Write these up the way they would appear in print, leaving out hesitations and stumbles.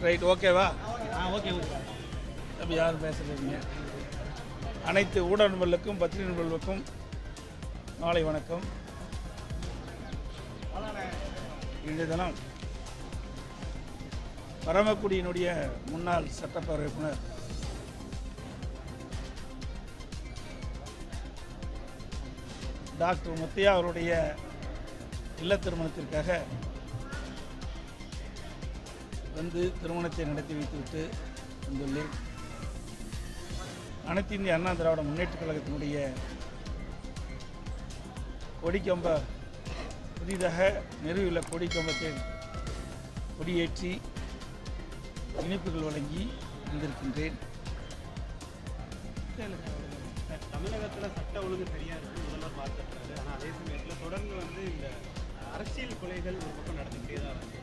Right, ஓகேவா? Okay. அப்போ யாரும் பேசுகிறீங்க? அனைத்து ஊடக நண்பர்களுக்கும் பத்திரிகை நண்பர்களுக்கும் மாலை வணக்கம். இன்றைய தினம் பரமக்குடியினுடைய முன்னாள் சட்டப்பேரவை உறுப்பினர் டாக்டர் முத்தையா அவருடைய இல்ல திருமணத்திற்காக வந்து திருமணத்தை நடத்தி வைத்துவிட்டு வந்துள்ளேன். அனைத்து இந்திய அண்ணா திராவிட முன்னேற்ற கழகத்தினுடைய கொடிக்கம்ப புதிதாக நிறுவியுள்ள கொடிக்கம்பத்தை கொடியேற்றி இனிப்புகள் வழங்கி வந்திருக்கின்றேன். தமிழகத்தில் சட்ட ஒழுங்கு சரியாக இருக்குது முதல்வர் பார்த்துட்டாரு. ஆனால் அதே சமயத்தில் தொடர்ந்து இந்த அரசியல் கொலைகள் ஒரு பக்கம் நடந்துகிட்டே தான் இருக்கு.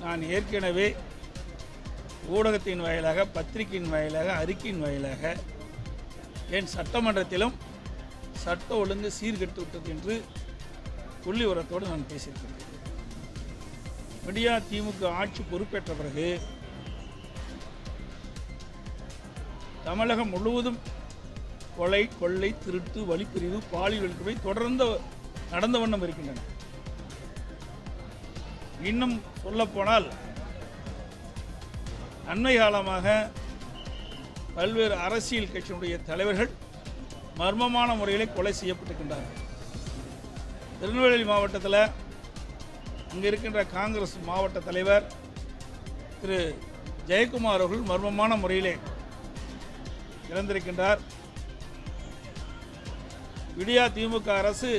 நான் ஏற்கனவே ஊடகத்தின் வாயிலாக, பத்திரிகையின் வாயிலாக, அறிக்கையின் வாயிலாக என் சட்டமன்றத்திலும் சட்ட ஒழுங்கு சீர்கெட்டு விட்டது என்று புள்ளி உரத்தோடு நான் பேசியிருக்கிறேன். விடியா திமுக ஆட்சி பொறுப்பேற்ற பிறகு தமிழகம் முழுவதும் கொலை, கொள்ளை, திருட்டு, வழிப்பிரிவு, பாலியல் வன்கொடுமை தொடர்ந்து நடந்த வண்ணம் இருக்கின்றன. இன்னும் சொல்லப்போனால் அண்மை காலமாக பல்வேறு அரசியல் கட்சியினுடைய தலைவர்கள் மர்மமான முறையிலே கொலை செய்யப்பட்டிருக்கின்றார்கள். திருநெல்வேலி மாவட்டத்தில் அங்கே இருக்கின்ற காங்கிரஸ் மாவட்ட தலைவர் திரு ஜெயக்குமார் அவர்கள் மர்மமான முறையிலே இறந்திருக்கின்றார். விடியா திமுக அரசு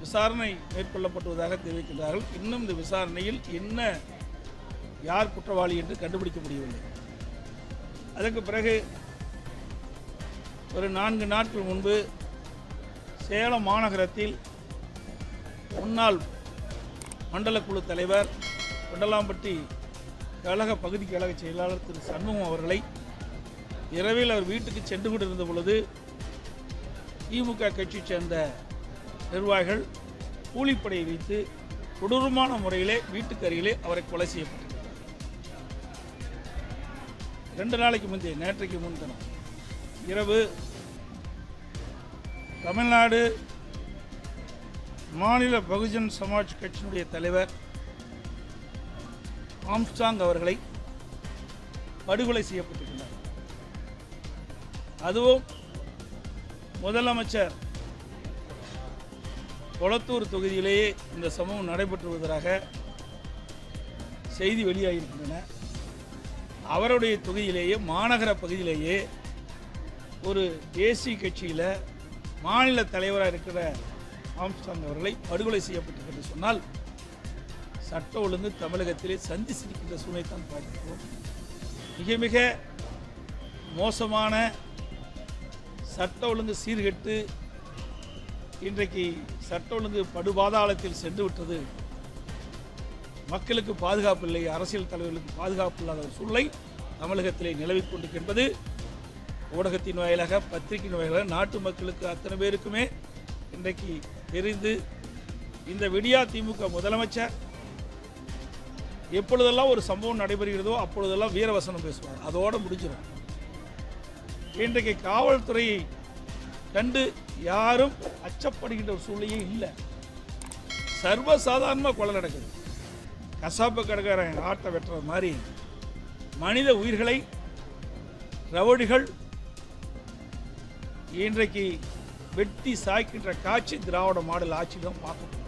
விசாரணை மேற்கொள்ளப்பட்டுவதாக தெரிவிக்கின்றார்கள். இன்னும் இந்த விசாரணையில் என்ன, யார் குற்றவாளி என்று கண்டுபிடிக்க முடியவில்லை. அதற்கு பிறகு ஒரு 4 நாட்கள் முன்பு சேலம் மாநகரத்தில் முன்னாள் மண்டல குழு தலைவர், கொண்டலாம்பட்டி கழக பகுதி கழக செயலாளர் திரு சண்முகம் அவர்களை இரவில் அவர் வீட்டுக்கு சென்று கொண்டிருந்த பொழுது திமுக கட்சியை சேர்ந்த நிர்வாகிகள் கூலிப்படையை வைத்து கொடூரமான முறையிலே வீட்டுக்கு அருகிலே அவரை கொலை செய்யப்பட்டார். 2 நாளைக்கு முந்தைய, நேற்றைக்கு முன்தினம் இரவு தமிழ்நாடு மாநில பகுஜன் சமாஜ் கட்சியினுடைய தலைவர் ஆம்ஸ்டாங் அவர்களை படுகொலை செய்யப்பட்டிருக்கிறார். அதுவும் முதலமைச்சர் கொளத்தூர் தொகுதியிலேயே இந்த சம்பவம் நடைபெற்று வருவதாக செய்தி வெளியாகியிருக்கின்றன. அவருடைய தொகுதியிலேயே, மாநகர பகுதியிலேயே ஒரு தேசிய கட்சியில் மாநில தலைவராக இருக்கிற ஆம்ஸ்டாங் அவர்களை படுகொலை செய்யப்பட்டிருக்கிறது சொன்னால் சட்ட ஒழுங்கு தமிழகத்திலே சந்தி சிரிக்கின்ற சூழ்நிலை தான் பார்க்கிறோம். மிக மிக மோசமான சட்ட ஒழுங்கு சீர்கெட்டு இன்றைக்கு சட்ட ஒழுங்கு படுபாதாளத்தில் சென்று விட்டது. மக்களுக்கு பாதுகாப்பு இல்லை, அரசியல் தலைவர்களுக்கு பாதுகாப்பு இல்லாத ஒரு சூழ்நிலை தமிழகத்திலே நிலவிக் கொண்டிருக்கின்றது. ஊடகத்தின் வாயிலாக, பத்திரிகையின் வாயிலாக நாட்டு மக்களுக்கு அத்தனை பேருக்குமே இன்றைக்கு தெரிந்து, இந்த விடியா திமுக முதலமைச்சர் எப்பொழுதெல்லாம் ஒரு சம்பவம் நடைபெறுகிறதோ அப்பொழுதெல்லாம் வீரவசனம் பேசுவார். அதோடு முடிஞ்சிடும். இன்றைக்கு காவல்துறையை கண்டு யாரும் அச்சப்படுகின்ற ஒரு சூழ்நிலையே இல்லை. சர்வசாதாரணமாக கொலை நடக்குது. கசாப்பு கடைக்காரன் ஆட்டை வெட்டுற மாதிரி மனித உயிர்களை ரவுடிகள் இன்றைக்கு வெட்டி சாய்க்கின்ற காட்சி திராவிட மாடல் ஆட்சியிடம் பார்க்கணும்.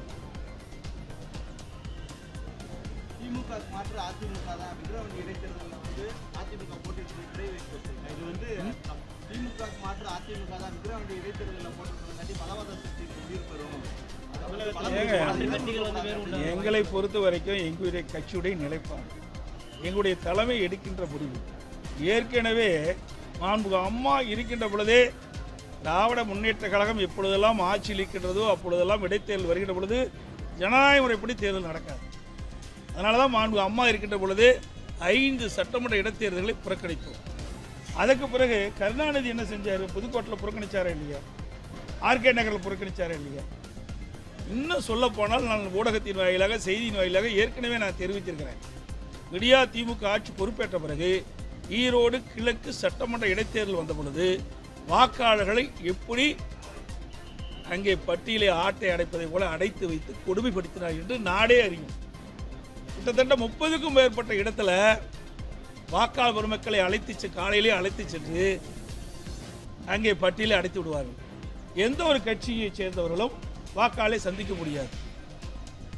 திமுக மாற்று அதிமுக தான் விக்கிரவாண்டி இடைத்தேர்தலில் அதிமுக போட்டிட்டு இது திமுக மாற்று அதிமுக தான் விக்கிரவாண்டி இடைத்தேர்தலில் போட்டிருக்கிறதாண்டி பலவாத சக்திக்கு உயிர் பெறும். எங்களை பொறுத்த வரைக்கும் எங்களுடைய கட்சியுடைய நிலைப்பாடு, எங்களுடைய தலைமை எடுக்கின்ற முடிவு. ஏற்கனவே மாண்புமிகு அம்மா இருக்கின்ற பொழுதே திராவிட முன்னேற்ற கழகம் எப்பொழுதெல்லாம் ஆட்சியில் இருக்கின்றதோ அப்பொழுதெல்லாம் இடைத்தேர்தல் வருகின்ற பொழுது ஜனநாயக முறைப்படி தேர்தல் நடக்காது. அதனால தான் மாண்புமிகு அம்மா இருக்கின்ற பொழுது 5 சட்டமன்ற இடைத்தேர்தல்களை புறக்கணித்தோம். அதுக்கு பிறகு கருணாநிதி என்ன செஞ்சார்? புதுக்கோட்டையில் புறக்கணிச்சாரா இல்லையா? ஆர்கே நகரில் புறக்கணிச்சாரா இல்லையா? இன்னும் சொல்லப்போனால் நான் ஊடகத்தின் வாயிலாக செய்தியின் வாயிலாக ஏற்கனவே நான் தெரிவித்திருக்கிறேன். விடியா திமுக ஆட்சி பொறுப்பேற்ற பிறகு ஈரோடு கிழக்கு சட்டமன்ற இடைத்தேர்தல் வந்த பொழுது வாக்காளர்களை எப்படி அங்கே பட்டியலை ஆட்டை அடைப்பதை போல அடைத்து வைத்து கொடுமைப்படுத்தினார் என்று நாடே அறியும். கிட்டத்தட்ட 30க்கும் மேற்பட்ட இடத்துல வாக்காளர் பெருமக்களை காலையிலே அழைத்து சென்று அங்கே பட்டியலை அடைத்து விடுவார்கள். எந்த ஒரு கட்சியை சேர்ந்தவர்களும் வாக்காளரை சந்திக்க முடியாது.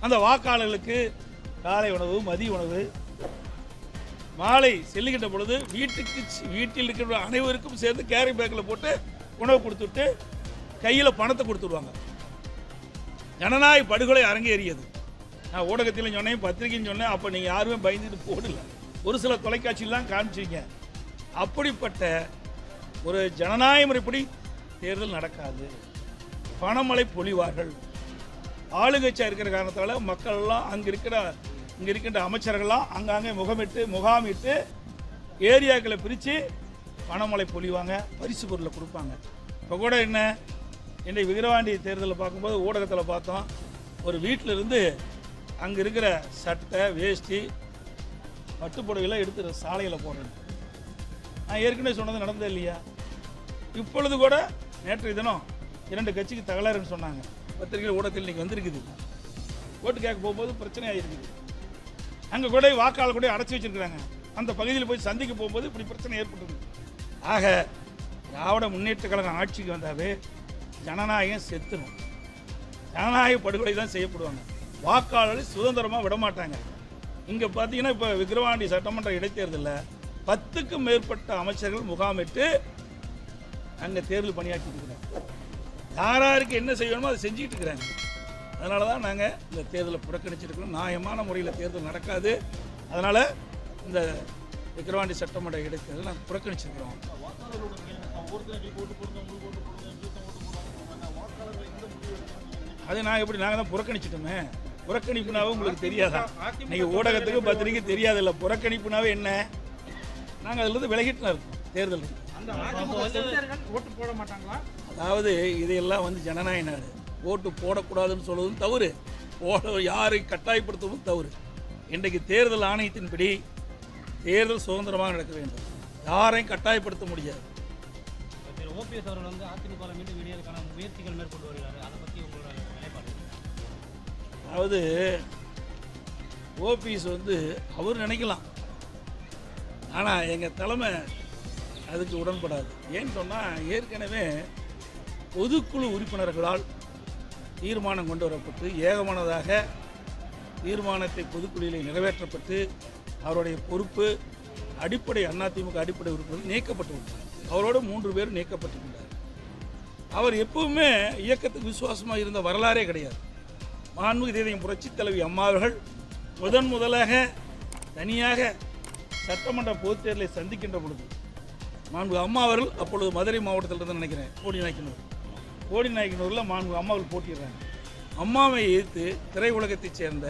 அந்த வாக்காளர்களுக்கு காலை உணவு, மதிய உணவு, மாலை செல்லுகின்ற பொழுது வீட்டில் இருக்கிற அனைவருக்கும் சேர்ந்து கேரி பேக்கில் போட்டு உணவு கொடுத்துட்டு கையில் பணத்தை கொடுத்துடுவாங்க. ஜனநாயக படுகொலை அரங்கேறியது. நான் ஊடகத்தில் சொன்னேன், பத்திரிகைன்னு சொன்னேன். அப்போ நீங்கள் யாருமே பயந்துட்டு போடல. ஒரு சில தொலைக்காட்சியெல்லாம் காமிச்சிங்க. அப்படிப்பட்ட ஒரு ஜனநாயக முறைப்படி தேர்தல் நடக்காது. பணமழை பொழிவார்கள். ஆளுங்கட்சியாக இருக்கிற காரணத்தால் மக்கள் எல்லாம் இங்கே இருக்கின்ற அமைச்சர்கள்லாம் அங்கங்கே முகாமிட்டு ஏரியாக்களை பிரித்து பணமழை பொழிவாங்க, பரிசு பொருளை கொடுப்பாங்க. இப்போ கூட என்ன, இன்றைக்கு விக்கிரவாண்டி தேர்தலில் பார்க்கும்போது ஊடகத்தில் பார்த்தோம், ஒரு வீட்டில் இருந்து அங்கே இருக்கிற சட்டை, வேஷ்டி, பட்டுப்புடவைலாம் எடுத்து சாலையில் போடுறேன். நான் ஏற்கனவே சொன்னது நடந்தது இல்லையா? இப்பொழுது கூட நேற்றைய தினம் 2 கட்சிக்கு தகராறுன்னு சொன்னாங்க. பத்திரிகை ஊடகத்தில் இன்றைக்கி வந்திருக்குது. ஓட்டு கேட்க போகும்போது பிரச்சனையாக இருக்குது. அங்கே கூட வாக்காளர் கூட அடைச்சி வச்சுருக்கிறாங்க. அந்த பகுதியில் போய் சந்திக்க போகும்போது இப்படி பிரச்சனை ஏற்பட்டது. ஆக திராவிட முன்னேற்ற கழகம் ஆட்சிக்கு வந்தாவே ஜனநாயகம் செத்துணும். ஜனநாயக படுகொலை தான் செய்யப்படுவாங்க. வாக்காளரை சுதந்திரமாக விட மாட்டாங்க. இங்கே பார்த்தீங்கன்னா இப்போ விக்கிரவாண்டி சட்டமன்ற இடைத்தேர்தலில் 10க்கும் மேற்பட்ட அமைச்சர்கள் முகாமிட்டு அங்கே தேர்தல் பணியாற்றிட்டு இருக்கிறாங்க. யாராருக்கு என்ன செய்யணுமோ அதை செஞ்சுக்கிட்டு இருக்கிறாங்க. அதனால தான் நாங்கள் இந்த தேர்தலை புறக்கணிச்சிருக்கிறோம். நியாயமான முறையில் தேர்தல் நடக்காது. அதனால் இந்த விக்கிரவாண்டி சட்டமன்ற இடைத்தேர்தல் நாங்கள் புறக்கணிச்சிருக்கிறோம். அது நாங்கள் தான் புறக்கணிச்சிட்டோமே. புறக்கணிப்புனாவே உங்களுக்கு தெரியாதா? நீங்கள் ஊடகத்துக்கு பத்திரிக்கை தெரியாதில்ல. புறக்கணிப்புனாவே என்ன? நாங்கள் அதிலிருந்து விலகிட்டு இருக்கோம் தேர்தல். ஓட்டு போட மாட்டாங்களா? அதாவது இதையெல்லாம் ஜனநாயக நாடு. ஓட்டு போடக்கூடாதுன்னு சொல்வதும் தவறு, யாரை கட்டாயப்படுத்தவும் தவறு. இன்றைக்கு தேர்தல் ஆணையத்தின்படி தேர்தல் சுதந்திரமாக நடக்க வேண்டும். யாரையும் கட்டாயப்படுத்த முடியாது. ஓபிஎஸ் அவர்கள் அதிமுக மீண்டும் இணையதுக்கான முயற்சிகள் மேற்கொண்டு வருகிறார். அதை பற்றி உங்களோட நிலைப்பாடு? அதாவது ஓபிஎஸ் அவர் நினைக்கலாம், ஆனால் எங்கள் தலைமை அதுக்கு உடன்படாது. ஏன்னு சொன்னால் ஏற்கனவே பொதுக்குழு உறுப்பினர்களால் தீர்மானம் கொண்டு வரப்பட்டு ஏகமானதாக தீர்மானத்தை பொதுக்குழுவில் நிறைவேற்றப்பட்டு அவருடைய பொறுப்பு அடிப்படை அதிமுக அடிப்படை உறுப்பினர் நீக்கப்பட்டு விட்டார். அவரோடு 3 பேர் நீக்கப்பட்டிருக்கிறார். அவர் எப்பவுமே இயக்கத்துக்கு விசுவாசமாக இருந்த வரலாறே கிடையாது. மாண்புமிகு இதயம் புரட்சி தலைவி அம்மா அவர்கள் முதலாக தனியாக சட்டமன்ற பொதுத் தேர்தலை சந்திக்கின்ற பொழுது மாண்புமிகு அம்மா அவர்கள் அப்பொழுது மதுரை மாவட்டத்தில் இருந்து நினைக்கிறேன் கோடிநாயக்கனூரில் மாண்புமிகு அம்மா அவர்கள் போட்டிடுறாங்க. அம்மாவை எதிர்த்து திரையுலகத்தைச் சேர்ந்த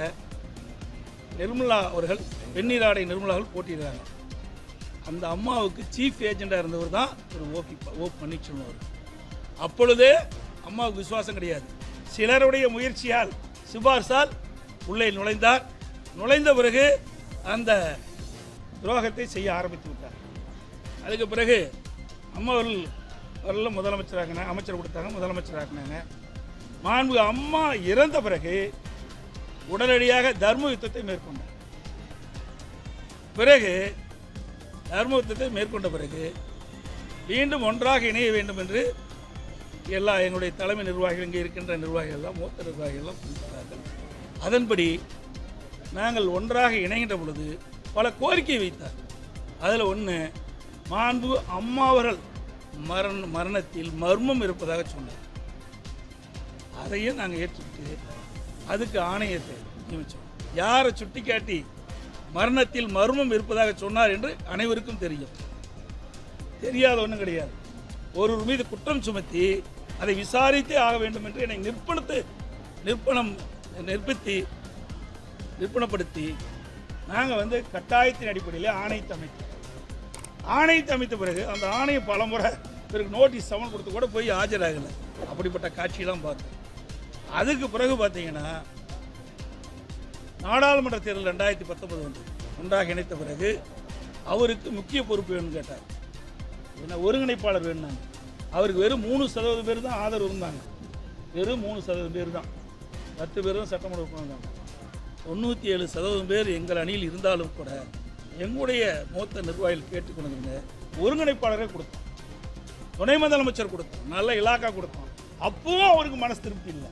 நிர்மலா அவர்கள், வெந்நீராடை நிர்மலா அவர்கள் போட்டிடுறாங்க. அந்த அம்மாவுக்கு சீஃப் ஏஜெண்டாக இருந்தவர் தான் ஒரு ஓ பன்னீர்செல்வம் அவர். அப்பொழுதே அம்மாவுக்கு விசுவாசம் கிடையாது. சிலருடைய முயற்சியால் சிபார்சால் உள்ளே நுழைந்த பிறகு அந்த துரோகத்தை செய்ய ஆரம்பித்து விட்டார். அதுக்கு பிறகு அம்மா அவர்கள் முதலமைச்சராகினாங்க, அமைச்சர் கொடுத்தாங்க, முதலமைச்சராகினாங்க. மாண்புமிகு அம்மா இறந்த பிறகு உடனடியாக தர்ம யுத்தத்தை மேற்கொண்டார். மேற்கொண்ட பிறகு மீண்டும் ஒன்றாக இணைய வேண்டும் என்று எங்களுடைய தலைமை நிர்வாகிகள், இங்கே இருக்கின்ற நிர்வாகிகள் எல்லாம், மூத்த நிர்வாகிகள் எல்லாம் குறிப்பிட்டார்கள். அதன்படி நாங்கள் ஒன்றாக இணைகின்ற பொழுது பல கோரிக்கை வைத்தார். அதில் ஒன்று, மாண்பு அம்மா அவர்கள் மரணத்தில் மர்மம் இருப்பதாக சொன்னார். அதையும் நாங்கள் ஏற்றுக்கிட்டு அதுக்கு ஆணையத்தை நியமித்தோம். யாரை சுட்டி காட்டி மரணத்தில் மர்மம் இருப்பதாக சொன்னார் என்று அனைவருக்கும் தெரியும். தெரியாத ஒன்றும் கிடையாது. ஒருவர் மீது குற்றம் சுமத்தி அதை விசாரித்தே ஆக வேண்டும் என்று என்னை நிர்பணப்படுத்தி நாங்கள் கட்டாயத்தின் அடிப்படையில் ஆணையத்தை அமைத்த பிறகு அந்த ஆணையம் பலமுறை பிறகு நோட்டீஸ் சமன் கொடுத்து கூட போய் ஆஜராகலை. அப்படிப்பட்ட காட்சியெல்லாம் பார்த்தோம். அதுக்கு பிறகு பார்த்தீங்கன்னா நாடாளுமன்ற தேர்தல் 2019 வந்து ஒன்றாக இணைத்த பிறகு அவருக்கு முக்கிய பொறுப்பு வேணும்னு கேட்டார். என்ன ஒருங்கிணைப்பாளர் வேணும்னாங்க. அவருக்கு வெறும் 3% பேர் தான் ஆதரவு இருந்தாங்க. வெறும் 3% பேர் தான், 10 பேர் தான் சட்டமன்ற உறுப்பினர். 97% பேர் எங்கள் அணியில் இருந்தாலும் கூட எங்களுடைய மூத்த நிர்வாகிகள் கேட்டுக்கொண்டுங்க ஒருங்கிணைப்பாளரே கொடுத்தோம், துணை முதலமைச்சர் கொடுத்தோம், நல்ல இலாக்கா கொடுத்தோம். அப்பவும் அவருக்கு மனசு திருப்தி இல்லை.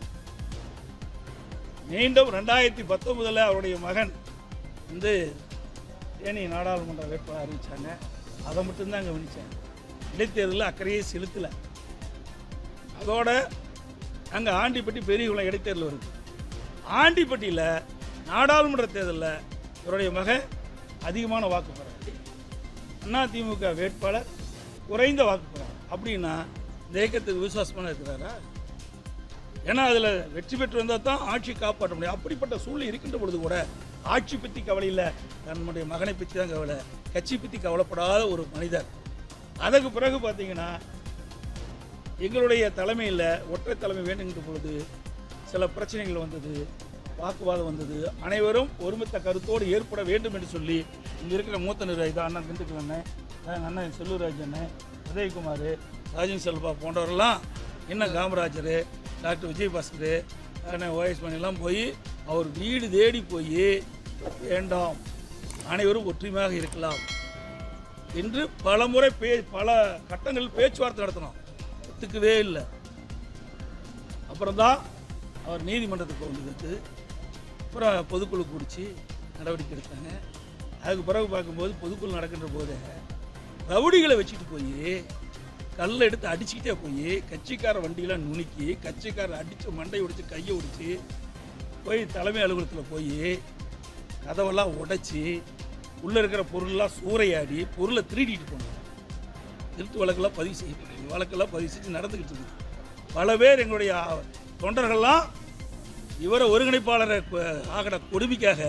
மீண்டும் 2019 அவருடைய மகன் வந்து தேனி நாடாளுமன்ற வேட்பாளர் அறிவித்தாங்க. அதை மட்டும்தான் கவனித்தேன். இடைத்தேர்தலில் அக்கறையே செலுத்தலை. அதோட அங்கே ஆண்டிப்பட்டி பெரியகுளம் இடைத்தேர்தல் வருது. ஆண்டிப்பட்டியில் நாடாளுமன்ற தேர்தலில் இவருடைய மகன் அதிகமான வாக்கு பெறார். அதிமுக வேட்பாளர் குறைந்த வாக்கு பெறார். அப்படின்னா இந்த இயக்கத்துக்கு விசுவாசமான இருக்கிறாரா? ஏன்னா அதில் வெற்றி பெற்று வந்தால் தான் ஆட்சி காப்பாற்ற முடியும். அப்படிப்பட்ட சூழ்நிலை இருக்கின்ற பொழுது கூட ஆட்சி பற்றி கவலை இல்லை, தன்னுடைய மகனை பற்றி தான் கவலை, கட்சி பற்றி கவலைப்படாத ஒரு மனிதர். அதுக்கு பிறகு பார்த்தீங்கன்னா எங்களுடைய தலைமையில் ஒற்றை தலைமை வேண்டுகின்ற பொழுது சில பிரச்சனைகள் வந்தது, வாக்குவாதம் வந்தது. அனைவரும் ஒருமித்த கருத்தோடு ஏற்பட வேண்டும் என்று சொல்லி இங்கே இருக்கிற மூத்த நிர்வாகி தான் அண்ணன் திண்டுக்கல் அண்ணன், அண்ணன் செல்லூராஜ் அண்ணன், உதயகுமார், ராஜன் செல்வா போன்றவரெல்லாம், இன்னும் காமராஜர், டாக்டர் விஜயபாஸ்கர், அண்ணன் ஓஎஸ் மணிலாம் போய் அவர் வீடு தேடி போய் வேண்டாம் அனைவரும் ஒற்றுமையாக இருக்கலாம் என்று பல முறை பல கட்டங்களில் பேச்சுவார்த்தை நடத்தினோம். ஒத்துக்கவே இல்லை. அப்புறம்தான் அவர் நீதிமன்றத்துக்கு வந்து அப்புறம் பொதுக்குழு கூடிச்சு நடவடிக்கை எடுத்தாங்க. அதுக்கு பிறகு பார்க்கும்போது பொதுக்குழு நடக்கின்ற போது ரவுடிகளை வச்சுட்டு போய் கல்லை எடுத்து அடிச்சுக்கிட்டே போய் கட்சிக்கார வண்டியெலாம் நுணுக்கி கட்சிக்காரர் அடித்து மண்டை உடைச்சி கையை உடைச்சி போய் தலைமை அலுவலகத்தில் போய் கதவெல்லாம் உடைச்சி உள்ளே இருக்கிற பொருளெல்லாம் சூறையாடி பொருளை திருடிட்டு போனாங்க. திருட்டு வழக்கெல்லாம் பதிவு செய்யப்பட்டது. வழக்கெல்லாம் பதிவு செஞ்சு நடந்துக்கிட்டு இருக்குது. பல பேர் எங்களுடைய தொண்டர்கள்லாம் இவரை ஒருங்கிணைப்பாளரை ஆகிற கொடுமைக்காக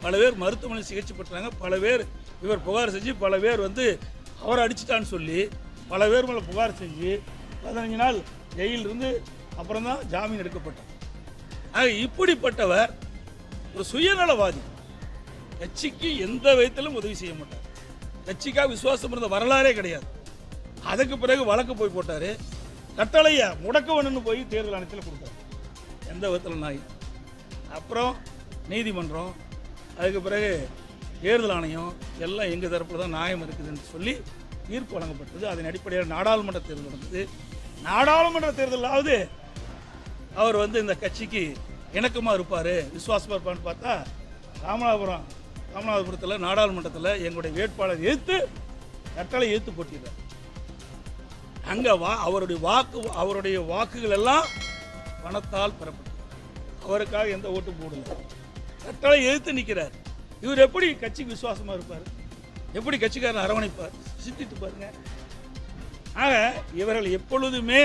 பல பேர் மருத்துவமனை சிகிச்சை பெற்றாங்க. பல பேர் இவர் புகார் செஞ்சு பல பேர் வந்து அவரை அடிச்சிட்டான்னு சொல்லி பல பேர் மேலே புகார் செஞ்சு 15 நாள் ஜெயிலிருந்து அப்புறம் தான் ஜாமீன் எடுக்கப்பட்டார். ஆக இப்படிப்பட்டவர் ஒரு சுயநலவாதி. கட்சிக்கு எந்த விதத்திலும் உதவி செய்ய மாட்டார். கட்சிக்காக விசுவாசம் இருந்த வரலாறே கிடையாது. அதுக்கு பிறகு வழக்கு போய் போட்டார். கட்டளையை முடக்க வேணும்னு போய் தேர்தல் ஆணையத்தில் கொடுத்தார். எந்த விதத்தில் நாய். அப்புறம் நீதிமன்றம், அதுக்கு பிறகு தேர்தல் ஆணையம் எல்லாம் எங்கள் தரப்பில் தான் நியாயம் இருக்குதுன்னு சொல்லி தீர்ப்பு வழங்கப்பட்டது. அதன் அடிப்படையில் நாடாளுமன்ற தேர்தல் நடந்தது. நாடாளுமன்ற தேர்தலாவது அவர் வந்து இந்த கட்சிக்கு இணக்கமாக இருப்பார், விசுவாசமாக இருப்பார்னு பார்த்தா ராமநாதபுரத்தில் நாடாளுமன்றத்தில் எங்களுடைய வேட்பாளர் எதிர்த்து கட்டளை எதிர்த்து போட்டிடுறார். அங்கே அவருடைய வாக்குகள் எல்லாம் பணத்தால் பெறப்பட்டது. அவருக்காக எந்த ஓட்டும் போடல. கட்டளை எதிர்த்து நிற்கிறார். இவர் எப்படி கட்சிக்கு விசுவாசமாக இருப்பார்? எப்படி கட்சிக்காரன் அரவணைப்பார்? சிந்தித்து பாருங்க. ஆக இவர்கள் எப்பொழுதுமே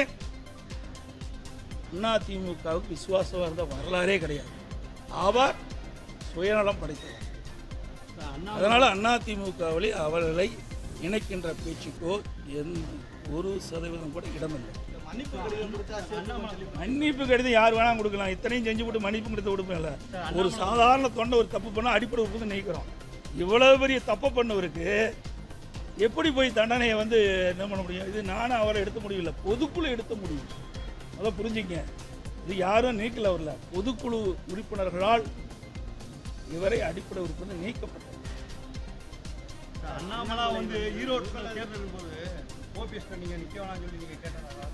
அதிமுகவுக்கு விசுவாசமாக இருந்த வரலாறே கிடையாது. அவர் சுயநலம் படைத்தவர். அதனால் அதிமுகவில் அவர்களை இணைக்கின்ற பேச்சுக்கோ 1% கூட இடமில்லை. மன்னிப்பு கடிதம் யார் வேணாலும் கொடுக்கலாம். இத்தனையும் செஞ்சு போட்டு மன்னிப்பு கடிதம் கொடுப்பேன்ல. ஒரு சாதாரண தொண்டை ஒரு தப்பு பண்ணால் அடிப்படை உப்பு நினைக்கிறோம். இவ்வளவு பெரிய தப்பு பண்ணவருக்கு எப்படி போய் தண்டனையை வந்து என்ன பண்ண முடியும்? இது நானும் அவரை எடுத்த முடியல, பொதுக்குழு எடுத்த முடியும். அதை புரிஞ்சுங்க. இது யாரும் நீக்கல. வரல பொதுக்குழு உறுப்பினர்களால் இவரை அடிப்படை உறுப்பினர் நீக்கப்பட்டது. அண்ணாமலா வந்து ஈரோடு தேர்தல் போது ஓபிஎஸ் நீங்க நிக்க வேணாம்னு சொல்லி நீங்க கேட்டாரா?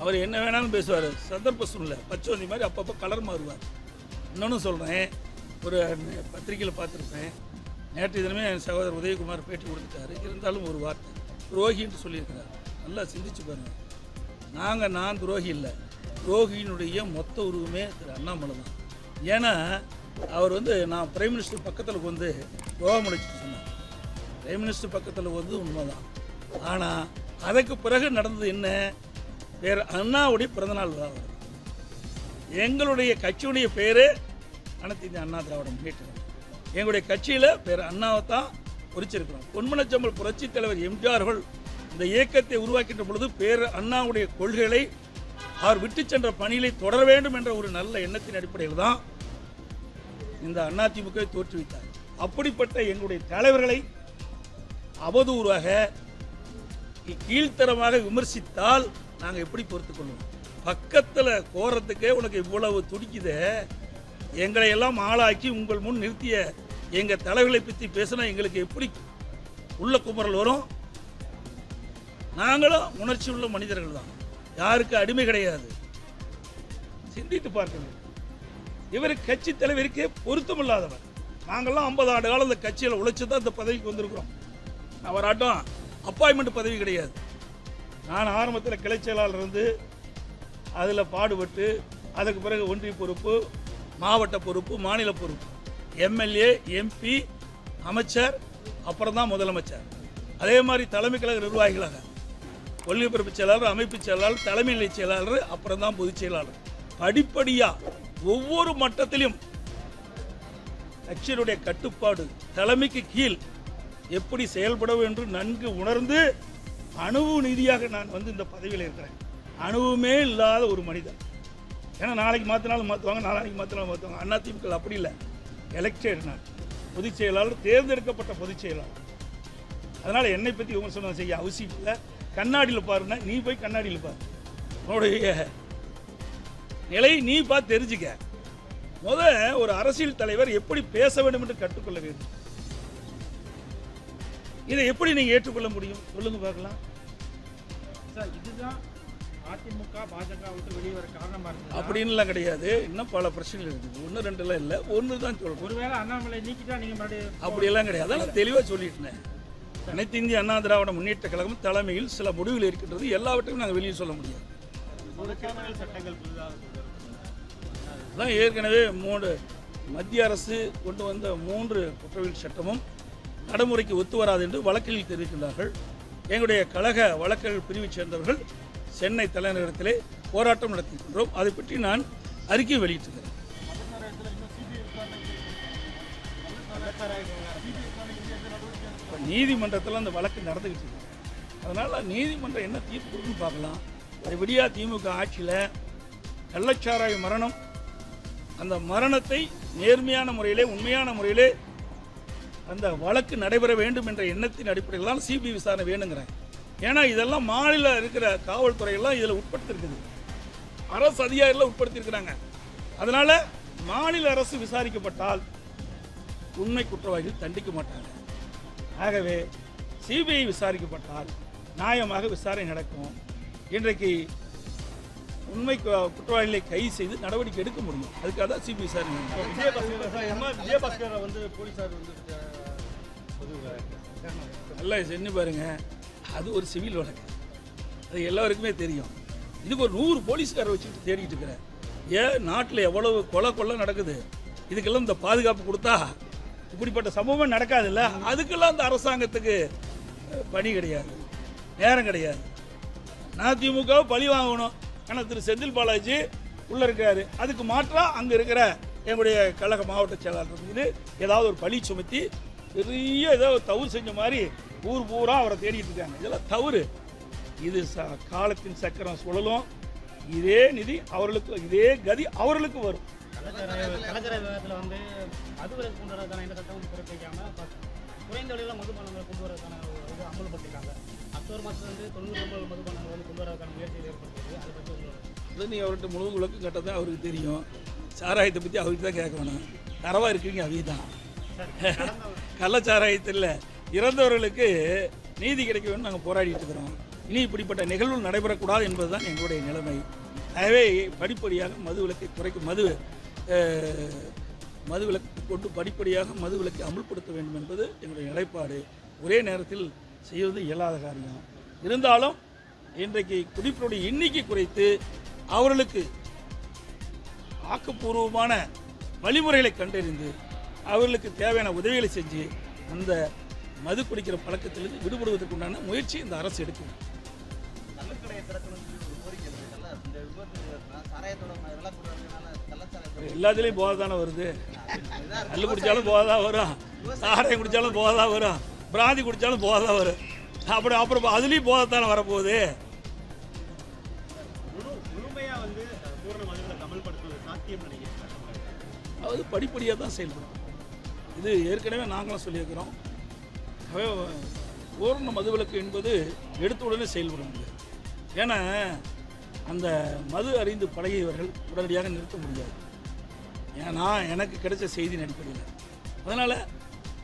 அவர் என்ன வேணாலும் பேசுவார். சந்தர்ப்ப சூழ்நிலை பச்சோந்தி மாதிரி அப்பப்போ கலர் மாறுவார். இன்னொன்று சொல்கிறேன், ஒரு பத்திரிகையில் பார்த்துருப்பேன். நேற்று தினமே என் சகோதரர் உதயகுமார் பேட்டி கொடுத்துட்டாரு. இருந்தாலும் ஒரு வார்த்தை துரோகின்னு சொல்லியிருக்கிறார். நல்லா சிந்திச்சு பாருங்கள். நான் துரோகி இல்லை. துரோகியினுடைய மொத்த உருவமே திரு அண்ணாமலை தான். ஏன்னா அவர் வந்து நான் பிரைம் மினிஸ்டர் பக்கத்தில் வந்து துரோகம் அடிச்சுட்டு சொன்னார். பிரைம் மினிஸ்டர் பக்கத்தில் வந்து உண்மைதான். ஆனால் அதுக்கு பிறகு நடந்தது என்ன? வேறு அண்ணாவுடைய பிறந்தநாள் விழா வருது. எங்களுடைய கட்சியுடைய பேர் அனைத்து இந்திய அண்ணா திராவிட முன்னேற்ற கழகம். எங்களுடைய கட்சியில் பேர் அண்ணாவை தான் குறிச்சிருக்கிறோம். பொன்மனச்சம்பல் புரட்சித் தலைவர் எம்ஜிஆர் அவர்கள் இந்த இயக்கத்தை உருவாக்கின்ற பொழுது பேர் அண்ணாவுடைய கொள்கைகளை அவர் விட்டு சென்ற பணிகளை தொடர வேண்டும் என்ற ஒரு நல்ல எண்ணத்தின் அடிப்படையில் தான் இந்த அதிமுகவை தோற்றுவித்தார். அப்படிப்பட்ட எங்களுடைய தலைவர்களை அவதூறாக கீழ்த்தரமாக விமர்சித்தால் நாங்கள் எப்படி பொறுத்துக் கொள்வோம்? பக்கத்தில் கோரத்துக்கே உனக்கு இவ்வளவு துடிக்குதே, எங்களை எல்லாம் ஆளாக்கி உங்கள் முன் நிறுத்திய எங்கள் தலைவர்களை பற்றி பேசினா எங்களுக்கு எப்படி உள்ள குமரல் வரும்? நாங்களும் உணர்ச்சி உள்ள மனிதர்கள் தான், யாருக்கு அடிமை கிடையாது. சிந்தித்து பார்க்கணும். இவர் கட்சி தலைவருக்கே பொருத்தமில்லாதவர். நாங்கள்லாம் 50 ஆண்டு காலம் இந்த கட்சியில் உழைச்சி தான் இந்த பதவிக்கு வந்திருக்கிறோம். அவராட்டம் அப்பாயின்மெண்ட் பதவி கிடையாது. நான் ஆரம்பத்தில் கிளை செயலாளர் இருந்து அதில் பாடுபட்டு அதுக்கு பிறகு ஒன்றிய பொறுப்பு, மாவட்ட பொறுப்பு, மாநில பொறுப்பு, எம்எல்ஏ, எம்பி, அமைச்சர், அப்புறம் தான் முதலமைச்சர். அதே மாதிரி தலைமை கழக நிர்வாகிகளாக ஒலிபரப்பு செயலாளர், அமைப்பு செயலாளர், தலைமை நிலை செயலாளர், அப்புறம் தான் பொதுச் செயலாளர். படிப்படியாக ஒவ்வொரு மட்டத்திலும் கட்சியினுடைய கட்டுப்பாடு தலைமைக்கு கீழ் எப்படி செயல்படும் என்று நன்கு உணர்ந்து அனுபவ ரீதியாக நான் வந்து இந்த பதவியில் இருக்கிறேன். அனுபவமே இல்லாத ஒரு மனிதன். ஏன்னா நாளைக்கு மாற்றினாலும் மாற்றுவாங்க, நாளைக்கு மாற்றினாலும் மாற்றுவாங்க. அதிமுக அப்படி இல்லை. எலெக்டட் நான் பொதுச் செயலாளர், தேர்ந்தெடுக்கப்பட்ட பொதுச் செயலாளர். அதனால் என்னை பற்றி விமர்சனம் செய்ய அவசியம் இல்லை. கண்ணாடியில் பாருன்னா, நீ போய் கண்ணாடியில் பாரு, உன்னுடைய நிலை நீ பார்த்து தெரிஞ்சுக்க. ஒரு அரசியல் தலைவர் எப்படி பேச வேண்டும் என்று கற்றுக்கொள்ள வேண்டும். இதை எப்படி நீங்க ஏற்றுக்கொள்ள முடியும்? சொல்லுங்க பார்க்கலாம். சார், இதுதான் அதிமுக பாஜக விட்டு வெளியே வர காரணமா இருக்கு அப்படின்லாம் கிடையாது. இன்னும் பல பிரச்சனைகள் இருக்குது. 1 2 இல்லை, ஒன்று தான் சொல்றேன். ஒருவேளை அண்ணாமலை நீக்கிட்டா நீங்க மறுபடியும் அப்படியெல்லாம் கிடையாது. அதெல்லாம் தெளிவாக சொல்லிட்டேன். அனைத்து இந்திய அண்ணா திராவிட முன்னேற்ற கழகம் தலைமையில் சில முடிவுகள் இருக்கின்றது. எல்லாவற்றையும் நாங்கள் வெளியே சொல்ல முடியாது. சட்டங்கள் தான் ஏற்கனவே மத்திய அரசு கொண்டு வந்த 3 குற்றவியல் சட்டமும் நடைமுறைக்கு ஒத்து வராது என்று வழக்கில் தெரிவிக்கின்றார்கள். எங்களுடைய கழக வழக்கறிஞர் பிரிவைச் சேர்ந்தவர்கள் சென்னை தலைநகரத்திலே போராட்டம் நடத்தியிருக்கின்றோம். அதை பற்றி நான் அறிக்கை வெளியிட்டிருக்கிறேன். நீதிமன்றத்தில் அந்த வழக்கு நடந்துகிட்டு இருக்கு. அதனால் நீதிமன்றம் என்ன தீர்ப்பு கொடுக்குன்னு பார்க்கலாம். அது விடியா திமுக ஆட்சியில் கள்ளச்சாராய மரணம், அந்த மரணத்தை நேர்மையான முறையிலே, உண்மையான முறையிலே அந்த வழக்கு நடைபெற வேண்டும் என்ற எண்ணத்தின் அடிப்படையில் தான் சிபிஐ விசாரணை வேணுங்கிறேன். ஏன்னா இதெல்லாம் மாநில இருக்கிற காவல்துறையெல்லாம் இதில் உட்படுத்திருக்குது, அரசு அதிகாரிகள் உட்படுத்தியிருக்கிறாங்க. அதனால் மாநில அரசு விசாரிக்கப்பட்டால் உண்மை குற்றவாளிகள் தண்டிக்க மாட்டாங்க. ஆகவே சிபிஐ விசாரிக்கப்பட்டால் நியாயமாக விசாரணை நடக்கும். இன்றைக்கு உண்மை குற்றவாளிகளை கைது செய்து நடவடிக்கை எடுக்க முடியும். அதுக்காக தான் சிபிஐ விசாரணை. விஜயபாஸ்கரை வந்து போலீசார் வந்து நல்லா செஞ்சு பாருங்க. அது ஒரு சிவில் வழக்கு, அது எல்லாருக்குமே தெரியும். இதுக்கு ஒரு 100 போலீஸ்காரை வச்சுட்டு தேடிட்டு இருக்கிறேன். ஏன் நாட்டில் எவ்வளவு கொலை நடக்குது, இதுக்கெல்லாம் இந்த பாதுகாப்பு கொடுத்தா இப்படிப்பட்ட சம்பவம் நடக்காதுல்ல. அதுக்கெல்லாம் இந்த அரசாங்கத்துக்கு பணி கிடையாது, நேரம் கிடையாது. அதிமுகவை பழி வாங்கணும். ஆனால் திரு செந்தில் பாலாஜி உள்ளே இருக்காரு. அதுக்கு மாற்றாக அங்கே இருக்கிற எங்களுடைய கழக மாவட்ட செயலாளர் இருக்குது ஏதாவது ஒரு பழி சுமத்தி பெரிய ஏதோ தவறு செஞ்ச மாதிரி ஊர் பூரா அவரை தேடிட்டு இருக்காங்க. இதெல்லாம் தவறு. இது காலத்தின் சக்கரம் சுழலும். இதே நிதி அவர்களுக்கு, இதே கதி அவர்களுக்கு வரும். கலாச்சார விவாதத்தில் வந்து மதுவிலக்கு கொண்டு வரதுக்கான எந்த சட்டமும் பிறப்பிக்காம குறைந்த விலையில் மதுபானங்களை கொண்டு வரதுக்கான இது அமல்படுத்திருக்காங்க. அக்டோபர் மாதத்துல வந்து 90 மதுபானங்களை வந்து கொண்டு வரதுக்கான முயற்சிகள் ஏற்படுத்துது. அதை பற்றி அது நீ அவர்கிட்ட முழு விளக்கம் கேட்டால் தான் அவருக்கு தெரியும். சாராயத்தை பற்றி அவருக்கு தான் கேட்க வேணும். தரவாக இருக்கீங்க அவங்க தான். கள்ளச்சாராயத்தில் இறந்தவர்களுக்கு நீதி கிடைக்க வேண்டும் நாங்கள் போராடிட்டு இருக்கிறோம். இனி இப்படிப்பட்ட நிகழ்வுகள் நடைபெறக்கூடாது என்பது தான் எங்களுடைய நிலைமை. ஆகவே படிப்படியாக மதுவிலக்கை குறைக்கும், மதுவிலக்கு கொண்டு படிப்படியாக மதுவிலக்கை அமுல்படுத்த வேண்டும் என்பது எங்களுடைய நிலைப்பாடு. ஒரே நேரத்தில் செய்வது இயலாத காரியம். இருந்தாலும் இன்றைக்கு குடிப்பவருடைய எண்ணிக்கை குறைத்து அவர்களுக்கு ஆக்கப்பூர்வமான வழிமுறைகளை கண்டறிந்து அவர்களுக்கு தேவையான உதவிகளை செஞ்சு அந்த மது குடிக்கிற பழக்கத்திலிருந்து விடுபடுவதற்கு உண்டான முயற்சி இந்த அரசு எடுக்கும். எல்லாத்துலேயும் போதை தானே வருது. கல் குடித்தாலும் போதை தான் வரும், சாராயம் குடித்தாலும் போதை தான் வரும், பிராந்தி குடித்தாலும் போதை தான் வரும். அப்புறம் அதுலேயும் போதை தானே வரப்போகுது. முழுமையா அது படிப்படியாக தான் செயல்படும். இது ஏற்கனவே நாங்களும் சொல்லியிருக்கிறோம். பூரண மதுவிலக்கு என்பது எடுத்த உடனே செயல்பட முடியாது. ஏன்னா அந்த மது அறிந்து பழகியவர்கள் உடனடியாக நிறுத்த முடியாது. ஏன்னா எனக்கு கிடைச்ச செய்தியின் அடிப்படையில். அதனால்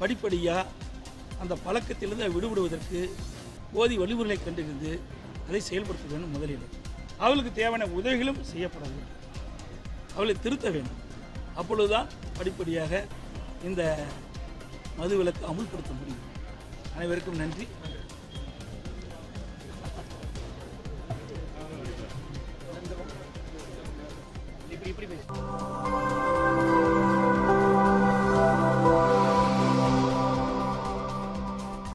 படிப்படியாக அந்த பழக்கத்திலிருந்து விடுபடுவதற்கு போதிய வழிமுறைகளை கண்டறிந்து அதை செயல்படுத்த வேண்டும். முதலில் அவளுக்கு தேவையான உதவிகளும் செய்யப்பட வேண்டும். அவளை திருத்த வேண்டும். அப்பொழுதுதான் படிப்படியாக இந்த மதுவிலக்கு அமுல்படுத்த முடியும். அனைவருக்கும் நன்றி. இப்படி பேசு.